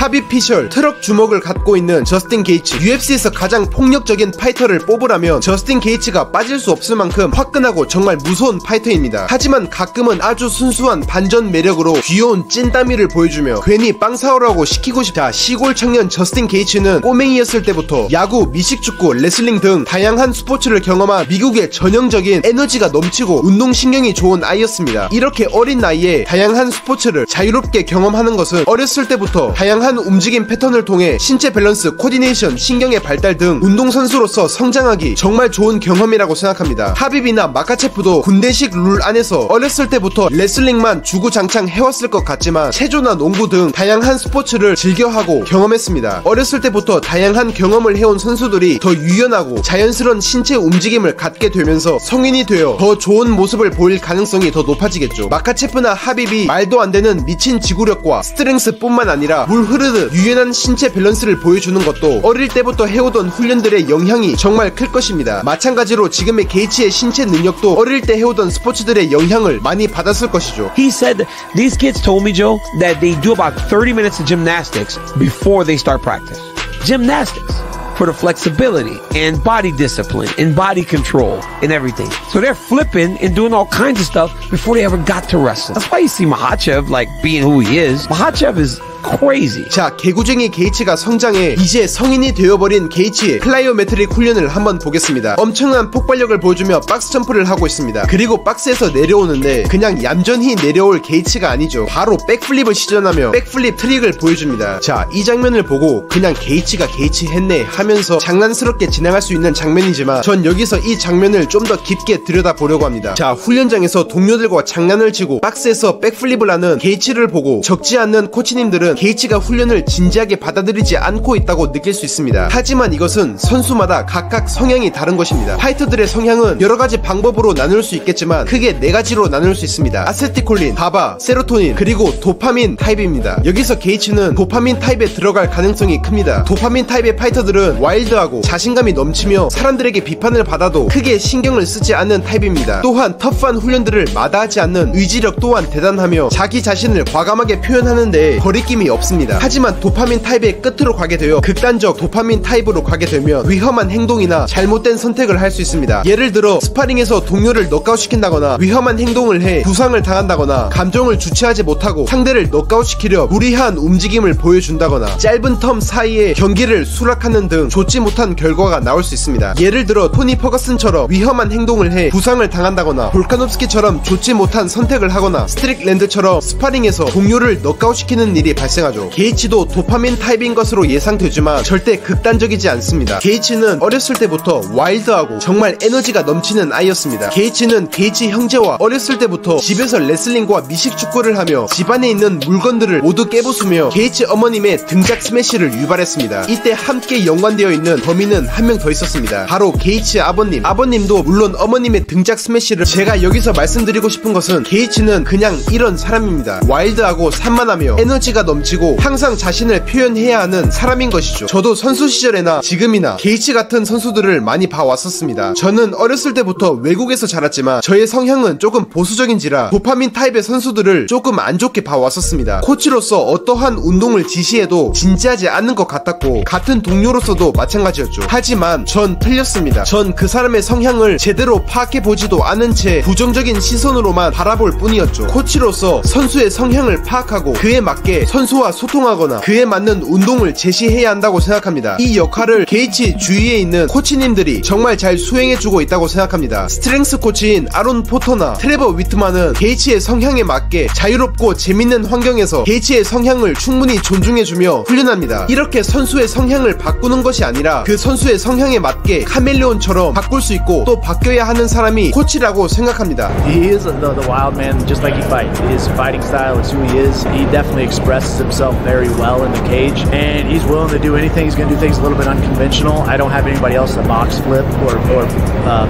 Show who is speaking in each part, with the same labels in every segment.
Speaker 1: 하비 피셜, 트럭 주먹을 갖고 있는 저스틴 게이츠. UFC에서 가장 폭력적인 파이터를 뽑으라면 저스틴 게이츠가 빠질 수 없을 만큼 화끈하고 정말 무서운 파이터입니다. 하지만 가끔은 아주 순수한 반전 매력으로 귀여운 찐따미를 보여주며 괜히 빵 사오라고 시키고 싶다. 시골 청년 저스틴 게이츠는 꼬맹이였을 때부터 야구, 미식축구, 레슬링 등 다양한 스포츠를 경험한 미국의 전형적인 에너지가 넘치고 운동신경이 좋은 아이였습니다. 이렇게 어린 나이에 다양한 스포츠를 자유롭게 경험하는 것은 어렸을 때부터 다양한 움직임 패턴을 통해 신체 밸런스, 코디네이션, 신경의 발달 등 운동선수로서 성장하기 정말 좋은 경험이라고 생각합니다. 하비비나 마카체프도 군대식 룰 안에서 어렸을 때부터 레슬링만 주구장창 해왔을 것 같지만 체조나 농구 등 다양한 스포츠를 즐겨하고 경험했습니다. 어렸을 때부터 다양한 경험을 해온 선수들이 더 유연하고 자연스러운 신체 움직임을 갖게 되면서 성인이 되어 더 좋은 모습을 보일 가능성이 더 높아지겠죠. 마카체프나 하비비 말도 안 되는 미친 지구력과 스트렝스 뿐만 아니라 물 흐르듯 유연한 신체 밸런스를 보여주는 것도 어릴 때부터 해오던 훈련들의 영향이 정말 클 것입니다. 마찬가지로 지금의 게이츠의 신체 능력도 어릴 때 해오던 스포츠들의 영향을 많이 받았을 것이죠.
Speaker 2: He said these kids told me, Joe, that they do about 30 minutes of gymnastics before they start practice. Gymnastics. For the flexibility and body discipline and body control and everything. So they're flipping and doing all kinds of stuff before they ever got to wrestling. That's why you see Makhachev like being who he is. Makhachev is crazy.
Speaker 1: 자, 개구쟁이 게이츠가 성장해 이제 성인이 되어버린 게이츠의 플라이오메트릭 훈련을 한번 보겠습니다. 엄청난 폭발력을 보여주며 박스 점프를 하고 있습니다. 그리고 박스에서 내려오는데 그냥 얌전히 내려올 게이츠가 아니죠. 바로 백플립을 시전하며 백플립 트릭을 보여줍니다. 자, 이 장면을 보고 그냥 게이츠가 게이츠 했네 하면서 장난스럽게 진행할 수 있는 장면이지만 전 여기서 이 장면을 좀 더 깊게 들여다보려고 합니다. 자, 훈련장에서 동료들과 장난을 치고 박스에서 백플립을 하는 게이츠를 보고 적지 않는 코치님들은 게이츠가 훈련을 진지하게 받아들이지 않고 있다고 느낄 수 있습니다. 하지만 이것은 선수마다 각각 성향이 다른 것입니다. 파이터들의 성향은 여러가지 방법으로 나눌 수 있겠지만 크게 4가지로 나눌 수 있습니다. 아세틸콜린, 가바, 세로토닌, 그리고 도파민 타입입니다. 여기서 게이츠는 도파민 타입에 들어갈 가능성이 큽니다. 도파민 타입의 파이터들은 와일드하고 자신감이 넘치며 사람들에게 비판을 받아도 크게 신경을 쓰지 않는 타입입니다. 또한 터프한 훈련들을 마다하지 않는 의지력 또한 대단하며 자기 자신을 과감하게 표현하는 데 거리낌이 없습니다. 하지만 도파민 타입의 끝으로 가게 되어 극단적 도파민 타입으로 가게 되면 위험한 행동이나 잘못된 선택을 할 수 있습니다. 예를 들어 스파링에서 동료를 넉아웃시킨다거나 위험한 행동을 해 부상을 당한다거나 감정을 주체하지 못하고 상대를 넉아웃시키려 무리한 움직임을 보여준다거나 짧은 텀 사이에 경기를 수락하는 등 좋지 못한 결과가 나올 수 있습니다. 예를 들어 토니 퍼거슨처럼 위험한 행동을 해 부상을 당한다거나 볼카노프스키처럼 좋지 못한 선택을 하거나 스트릭랜드처럼 스파링에서 동료를 넉아웃시키는 일이 발생하죠. 게이츠도 도파민 타입인 것으로 예상되지만 절대 극단적이지 않습니다. 게이츠는 어렸을 때부터 와일드하고 정말 에너지가 넘치는 아이였습니다. 게이츠는 게이츠 형제와 어렸을 때부터 집에서 레슬링과 미식축구를 하며 집안에 있는 물건들을 모두 깨부수며 게이츠 어머님의 등짝 스매시를 유발했습니다. 이때 함께 연관되어 있는 범인은 한 명 더 있었습니다. 바로 게이츠 아버님. 아버님도 물론 어머님의 등짝 스매시를 제가 여기서 말씀드리고 싶은 것은 게이츠는 그냥 이런 사람입니다. 와일드하고 산만하며 에너지가 넘치고 항상 자신을 표현해야 하는 사람인 것이죠. 저도 선수 시절에나 지금이나 게이츠 같은 선수들을 많이 봐왔었습니다. 저는 어렸을 때부터 외국에서 자랐지만 저의 성향은 조금 보수적인지라 도파민 타입의 선수들을 조금 안 좋게 봐왔었습니다. 코치로서 어떠한 운동을 지시해도 진지하지 않는 것 같았고 같은 동료로서도 마찬가지였죠. 하지만 전 틀렸습니다. 전 그 사람의 성향을 제대로 파악해보지도 않은 채 부정적인 시선으로만 바라볼 뿐이었죠. 코치로서 선수의 성향을 파악하고 그에 맞게 선수와 소통하거나 그에 맞는 운동을 제시해야 한다고 생각합니다. 이 역할을 게이츠 주위에 있는 코치님들이 정말 잘 수행해주고 있다고 생각합니다. 스트렝스 코치인 아론 포터나 트레버 위트만은 게이츠의 성향에 맞게 자유롭고 재밌는 환경에서 게이츠의 성향을 충분히 존중해주며 훈련합니다. 이렇게 선수의 성향을 바꾸는 것이 아니라 그 선수의 성향에 맞게 카멜레온처럼 바꿀 수 있고 또 바뀌어야 하는 사람이 코치라고 생각합니다.
Speaker 3: He is the wild man just like he fights. His fighting style is who he is. He definitely expresses himself very well in the cage and he's willing to do anything. He's going to do things a little bit unconventional. I don't have anybody else that box flip or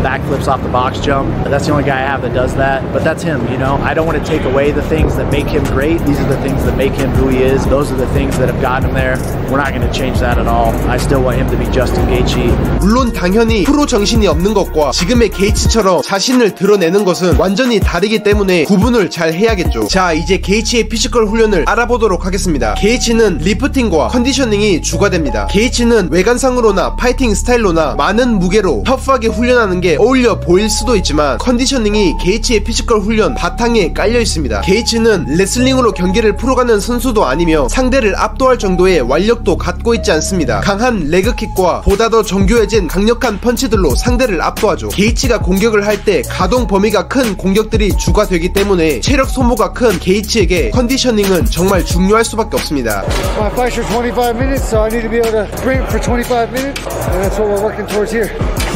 Speaker 3: back flips off the box jump. That's the only guy I have that does that, but that's him, you know. I don't want to take away the things that make him great. These are the things that make him who he is. Those are the things that have gotten him there. we're not going to change that at all. I still want him to be Justin Gaethje.
Speaker 1: 물론 당연히 프로 정신이 없는 것과 지금의 게이츠처럼 자신을 드러내는 것은 완전히 다르기 때문에 구분을 잘 해야겠죠. 자, 이제 게이츠의 피지컬 훈련을 알아보도록 하겠습니다. 게이츠는 리프팅과 컨디셔닝이 주가 됩니다. 게이츠는 외관상으로나 파이팅 스타일로나 많은 무게로 터프하게 훈련하는 게 어울려 보일 수도 있지만 컨디셔닝이 게이츠의 피지컬 훈련 바탕에 깔려 있습니다. 게이츠는 레슬링으로 경기를 풀어가는 선수도 아니며 상대를 압도할 정도의 완력도 갖고 있지 않습니다. 강한 레그킥과 보다 더 정교해진 강력한 펀치들로 상대를 압도하죠. 게이츠가 공격을 할 때 가동 범위가 큰 공격들이 주가 되기 때문에 체력 소모가 큰 게이츠에게 컨디셔닝은 정말 중요할 수밖에 없습니다.
Speaker 4: My fights are 25 minutes, so I need to be able to sprint for 25 minutes, and that's what we're working towards here.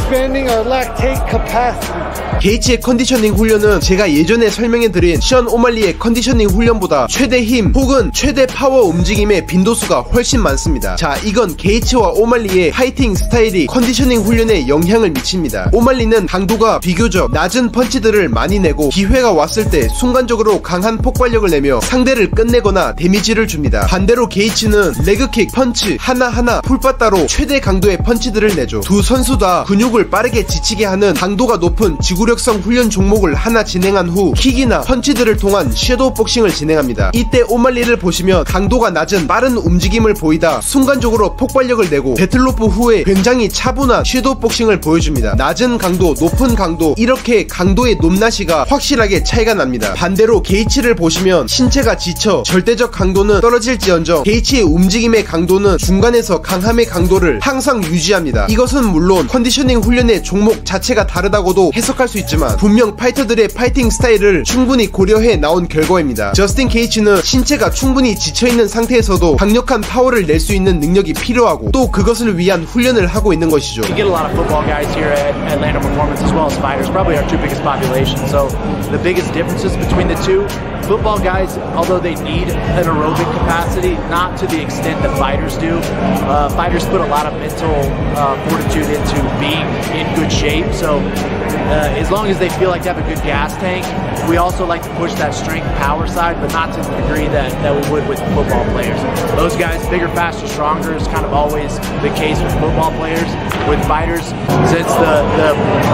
Speaker 4: Expanding our lactate capacity.
Speaker 1: 게이츠의 컨디셔닝 훈련은 제가 예전에 설명해드린 션 오말리의 컨디셔닝 훈련보다 최대 힘 혹은 최대 파워 움직임의 빈도수가 훨씬 많습니다. 자, 이건 게이츠와 오말리의 파이팅 스타일이 컨디셔닝 훈련에 영향을 미칩니다. 오말리는 강도가 비교적 낮은 펀치들을 많이 내고 기회가 왔을 때 순간적으로 강한 폭발력을 내며 상대를 끝내거나 데미지를 줍니다. 반대로 게이츠는 레그킥, 펀치 하나하나 풀빠따로 최대 강도의 펀치들을 내죠. 두 선수 다 근육을 빠르게 지치게 하는 강도가 높은 지구력성 훈련 종목을 하나 진행한 후 킥이나 펀치들을 통한 섀도우 복싱을 진행합니다. 이때 오말리를 보시면 강도가 낮은 빠른 움직임을 보이다 순간적으로 폭발력을 내고 배틀로프 후에 굉장히 차분한 섀도우 복싱을 보여줍니다. 낮은 강도, 높은 강도 이렇게 강도의 높낮이가 확실하게 차이가 납니다. 반대로 게이츠를 보시면 신체가 지쳐 절대적 강도는 떨어질지언정 게이츠의 움직임의 강도는 중간에서 강함의 강도를 항상 유지합니다. 이것은 물론 컨디셔닝 훈련의 종목 자체가 다르다고도 해석할 수 있지만 분명 파이터들의 파이팅 스타일을 충분히 고려해 나온 결과입니다. 저스틴 게이츠는 신체가 충분히 지쳐있는 상태에서도 강력한 파워를 낼 수 있는 능력이 필요하고 또 그것을 위한 훈련을 하고 있는 것이죠.
Speaker 3: We get a lot of football guys here at Atlanta Performance as well as fighters, probably our two biggest populations. So the biggest differences between the two, football guys, although they need an aerobic capacity, not to the extent that fighters do. Fighters put a lot of mental fortitude into being in good shape. So as long as they feel like they have a good gas tank, we also like to push that strength power side, but not to the degree that we would with football players. Those guys, bigger, faster, stronger is kind of always the case with football players. With fighters, since the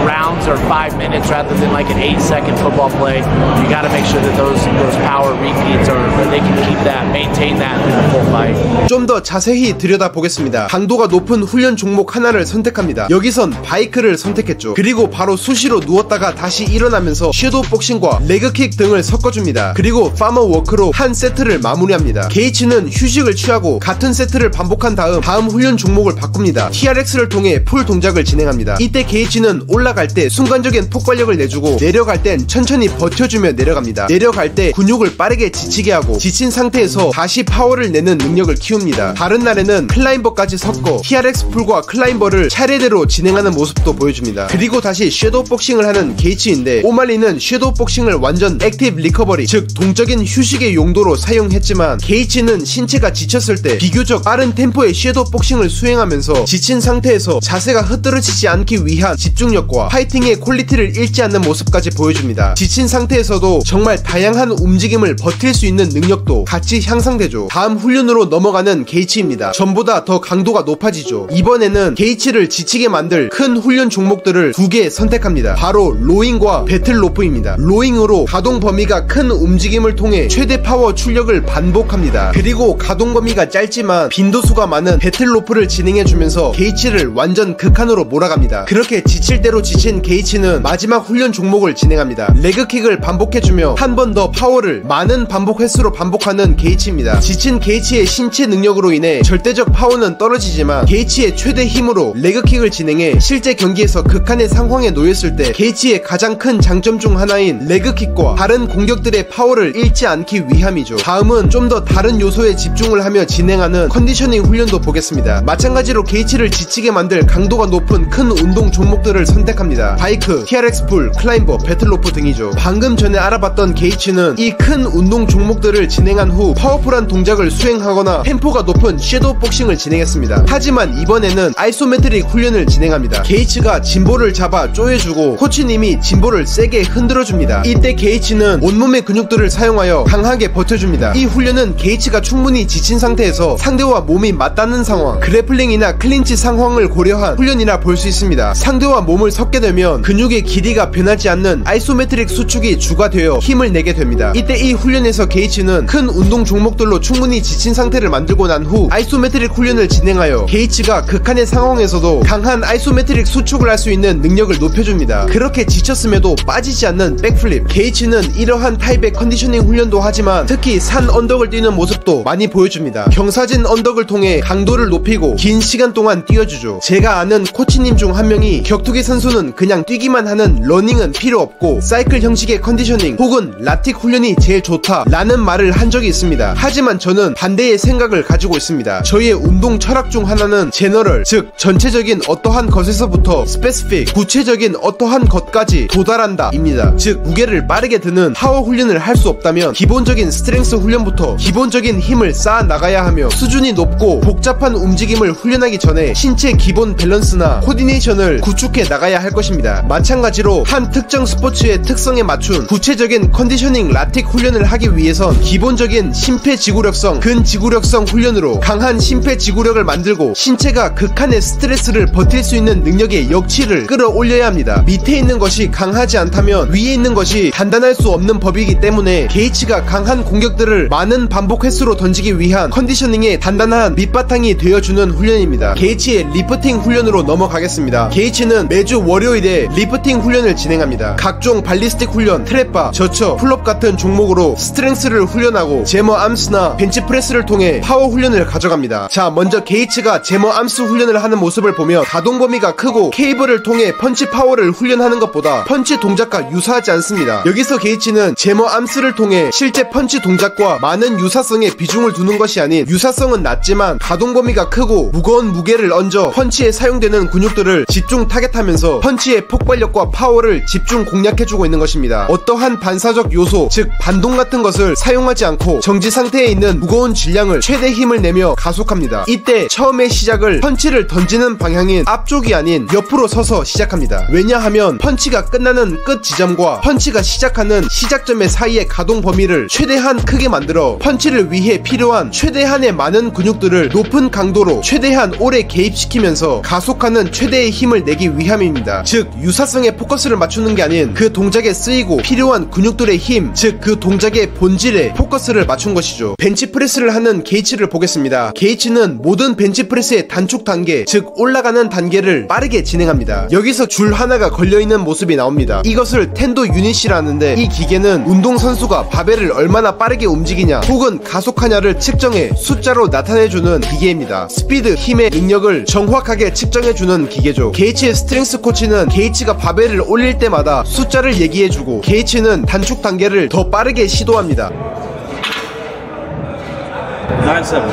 Speaker 3: rounds are 5 minutes rather than like an 8-second football play, you got to make sure that those power repeats or they can keep that, maintain that in the full fight.
Speaker 1: 좀 더 자세히 들여다보겠습니다. 강도가 높은 훈련 종목 하나를 선택합니다. 여기선 바이크를 선택했죠. 그리고 바로 수시로 누웠다가 다시 일어나면서 섀도우 복싱과 레그킥 등을 섞어줍니다. 그리고 파머 워크로 한 세트를 마무리합니다. 게이츠는 휴식을 취하고 같은 세트를 반복한 다음 훈련 종목을 바꿉니다. TRX를 통해 풀 동작을 진행합니다. 이때 게이츠는 올라갈 때 순간적인 폭발력을 내주고 내려갈 땐 천천히 버텨주며 내려갑니다. 내려갈 때 근육을 빠르게 지치게 하고 지친 상태에서 다시 파워를 내는 능력을 키웁니다. 다른 날에는 클라임버까지 섞어 TRX 풀과 클라임버를 차례대로 진행하는 모습도 보여줍니다. 그리고 다시 섀도우 복싱을 하는 게이츠인데 오말리는 섀도우 복싱을 완전 액티브 리커버리, 즉 동적인 휴식의 용도로 사용했지만 게이츠는 신체가 지쳤을 때 비교적 빠른 템포의 섀도우 복싱을 수행하면서 지친 상태에서 자세가 흐트러지지 않기 위한 집중력과 파이팅의 퀄리티를 잃지 않는 모습까지 보여줍니다. 지친 상태에서도 정말 다양한 움직임을 버틸 수 있는 능력도 같이 향상되죠. 다음 훈련으로 넘어가는 게이츠입니다. 전보다 더 강도가 높아지죠. 이번에는 게이츠를 지치게 만들 큰 훈련 종목들을 2개 선택합니다. 바로 로잉과 배틀로프입니다. 로잉으로 가동 범위가 큰 움직임을 통해 최대 파워 출력을 반복합니다. 그리고 가동 범위가 짧지만 빈도수가 많은 배틀로프를 진행해주면서 게이츠를 완전 극한으로 몰아갑니다. 그렇게 지칠 대로 지친 게이츠는 마지막 훈련 종목을 진행합니다. 레그킥을 반복해주며 한 번 더 파워를 많은 반복 횟수로 반복하는 게이츠입니다. 지친 게이츠의 신체 능력으로 인해 절대적 파워는 떨어지지만 게이츠의 최대 힘으로 레그킥을 진행해 실제 경기에서 극한의 상황에 놓였을 때 게이츠의 가장 큰 장점 중 하나인 레그킥과 다른 공격들의 파워를 잃지 않기 위함이죠. 다음은 좀 더 다른 요소에 집중을 하며 진행하는 컨디셔닝 훈련도 보겠습니다. 마찬가지로 게이츠를 지치게 만들 강도가 높은 큰 운동 종목들을 선택합니다. 바이크, TRX 풀, 클라임버, 배틀로프 등이죠. 방금 전에 알아봤던 게이츠는 이 큰 운동 종목들을 진행한 후 파워풀한 동작을 수행하거나 템포가 높은 섀도우 복싱을 진행했습니다. 하지만 이번에는 아이소메트릭 훈련을 진행합니다. 게이츠가 짐볼을 잡아 쪼여주고 코치님이 짐볼을 세게 흔들어줍니다. 이 이때 게이츠는 온몸의 근육들을 사용하여 강하게 버텨줍니다. 이 훈련은 게이츠가 충분히 지친 상태에서 상대와 몸이 맞닿는 상황, 그래플링이나 클린치 상황을 고려한 훈련이라 볼 수 있습니다. 상대와 몸을 섞게 되면 근육의 길이가 변하지 않는 아이소메트릭 수축이 주가 되어 힘을 내게 됩니다. 이때 이 훈련에서 게이츠는 큰 운동 종목들로 충분히 지친 상태를 만들고 난 후 아이소메트릭 훈련을 진행하여 게이츠가 극한의 상황에서도 강한 아이소메트릭 수축을 할 수 있는 능력을 높여줍니다. 그렇게 지쳤음에도 빠지지 않는 백플립. 게이츠는 이러한 타입의 컨디셔닝 훈련도 하지만 특히 산 언덕을 뛰는 모습도 많이 보여줍니다. 경사진 언덕을 통해 강도를 높이고 긴 시간 동안 뛰어주죠. 제가 아는 코치님 중 한 명이 격투기 선수는 그냥 뛰기만 하는 러닝은 필요 없고 사이클 형식의 컨디셔닝 혹은 라틱 훈련이 제일 좋다 라는 말을 한 적이 있습니다. 하지만 저는 반대의 생각을 가지고 있습니다. 저의 운동 철학 중 하나는 제너럴, 즉 전체적인 어떠한 것에서부터 스페시픽, 구체적인 어떠한 것까지 도달한다 입니다. 즉 무게를 빠르게 드는 파워 훈련을 할 수 없다면 기본적인 스트렝스 훈련부터 기본적인 힘을 쌓아 나가야 하며 수준이 높고 복잡한 움직임을 훈련하기 전에 신체 기본 밸런스나 코디네이션을 구축해 나가야 할 것입니다. 마찬가지로 한 특정 스포츠의 특성에 맞춘 구체적인 컨디셔닝 라틱 훈련을 하기 위해선 기본적인 심폐지구력성, 근지구력성 훈련으로 강한 심폐지구력을 만들고 신체가 극한의 스트레스를 버틸 수 있는 능력의 역치를 끌어올려야 합니다. 밑에 있는 것이 강하지 않다면 위에 있는 것이 단단할 수 없는 법이기 때문에 게이츠가 강한 공격들을 많은 반복 횟수로 던지기 위한 컨디셔닝의 단단한 밑바탕이 되어주는 훈련입니다. 게이츠의 리프팅 훈련으로 넘어가겠습니다. 게이츠는 매주 월요일에 리프팅 훈련을 진행합니다. 각종 발리스틱 훈련, 트랩바, 저처, 풀업 같은 종목으로 스트렝스를 훈련하고 제머 암스나 벤치프레스를 통해 파워 훈련을 가져갑니다. 자, 먼저 게이츠가 제머 암스 훈련을 하는 모습을 보면 가동 범위가 크고 케이블을 통해 펀치 파워를 훈련하는 것보다 펀치 동작과 유사하지 않습니다. 여기서 게이츠는 제머 암스를 통해 실제 펀치 동작과 많은 유사성에 비중을 두는 것이 아닌 유사성은 낮지만 가동 범위가 크고 무거운 무게를 얹어 펀치에 사용되는 근육들을 집중 타겟하면서 펀치의 폭발력과 파워를 집중 공략해주고 있는 것입니다. 어떠한 반사적 요소, 즉 반동 같은 것을 사용하지 않고 정지 상태에 있는 무거운 질량을 최대 힘을 내며 가속합니다. 이때 처음의 시작을 펀치를 던지는 방향인 앞쪽이 아닌 옆으로 서서 시작합니다. 왜냐하면 펀치가 끝나는 끝 지점과 펀치가 시작하는 시작점의 사이의 가동 범위를 최대한 크게 만들어 펀치를 위해 필요한 최대한의 많은 근육들을 높은 강도로 최대한 오래 개입시키면서 가속하는 최대의 힘을 내기 위함입니다. 즉 유사성에 포커스를 맞추는 게 아닌 그 동작에 쓰이고 필요한 근육들의 힘, 즉 그 동작의 본질에 포커스를 맞춘 것이죠. 벤치프레스를 하는 게이츠를 보겠습니다. 게이츠는 모든 벤치프레스의 단축 단계, 즉 올라가는 단계를 빠르게 진행합니다. 여기서 줄 하나가 걸려있는 모습이 나옵니다. 이것을 텐도 유닛이라는데 이 기계는 운동선수가 바벨을 얼마나 빠르게 움직이냐 혹은 가속하냐를 측정해 숫자로 나타내주는 기계입니다. 스피드, 힘의 능력을 정확하게 측정해주는 기계죠. 게이츠의 스트렝스 코치는 게이츠가 바벨을 올릴 때마다 숫자를 얘기해주고 게이츠는 단축 단계를 더 빠르게 시도합니다.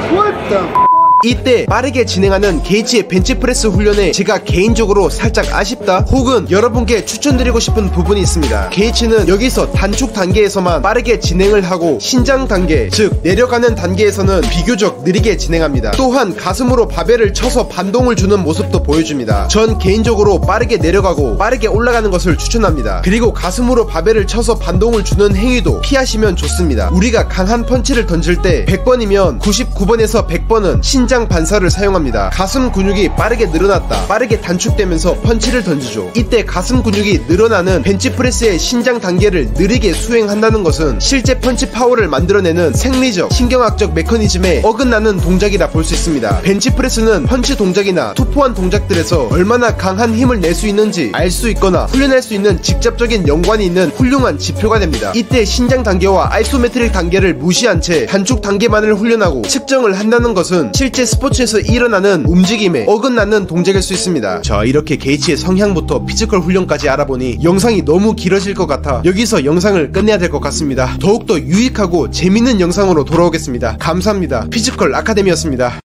Speaker 3: 9-7.
Speaker 1: 이때 빠르게 진행하는 게이츠의 벤치프레스 훈련에 제가 개인적으로 살짝 아쉽다 혹은 여러분께 추천드리고 싶은 부분이 있습니다. 게이츠는 여기서 단축 단계에서만 빠르게 진행을 하고 신장 단계, 즉 내려가는 단계에서는 비교적 느리게 진행합니다. 또한 가슴으로 바벨을 쳐서 반동을 주는 모습도 보여줍니다. 전 개인적으로 빠르게 내려가고 빠르게 올라가는 것을 추천합니다. 그리고 가슴으로 바벨을 쳐서 반동을 주는 행위도 피하시면 좋습니다. 우리가 강한 펀치를 던질 때 100번이면 99번에서 100번은 신장 반사를 사용합니다. 가슴 근육이 빠르게 늘어났다, 빠르게 단축되면서 펀치를 던지죠. 이때 가슴 근육이 늘어나는 벤치프레스의 신장 단계를 느리게 수행한다는 것은 실제 펀치 파워를 만들어내는 생리적, 신경학적 메커니즘에 어긋나는 동작이라 볼 수 있습니다. 벤치프레스는 펀치 동작이나 투포한 동작들에서 얼마나 강한 힘을 낼 수 있는지 알 수 있거나 훈련할 수 있는 직접적인 연관이 있는 훌륭한 지표가 됩니다. 이때 신장 단계와 아이소메트릭 단계를 무시한 채 단축 단계만을 훈련하고 측정을 한다는 것은 실제 스포츠에서 일어나는 움직임에 어긋나는 동작일 수 있습니다. 자, 이렇게 게이츠의 성향부터 피지컬 훈련까지 알아보니 영상이 너무 길어질 것 같아 여기서 영상을 끝내야 될 것 같습니다. 더욱더 유익하고 재밌는 영상으로 돌아오겠습니다. 감사합니다. 피지컬 아카데미였습니다.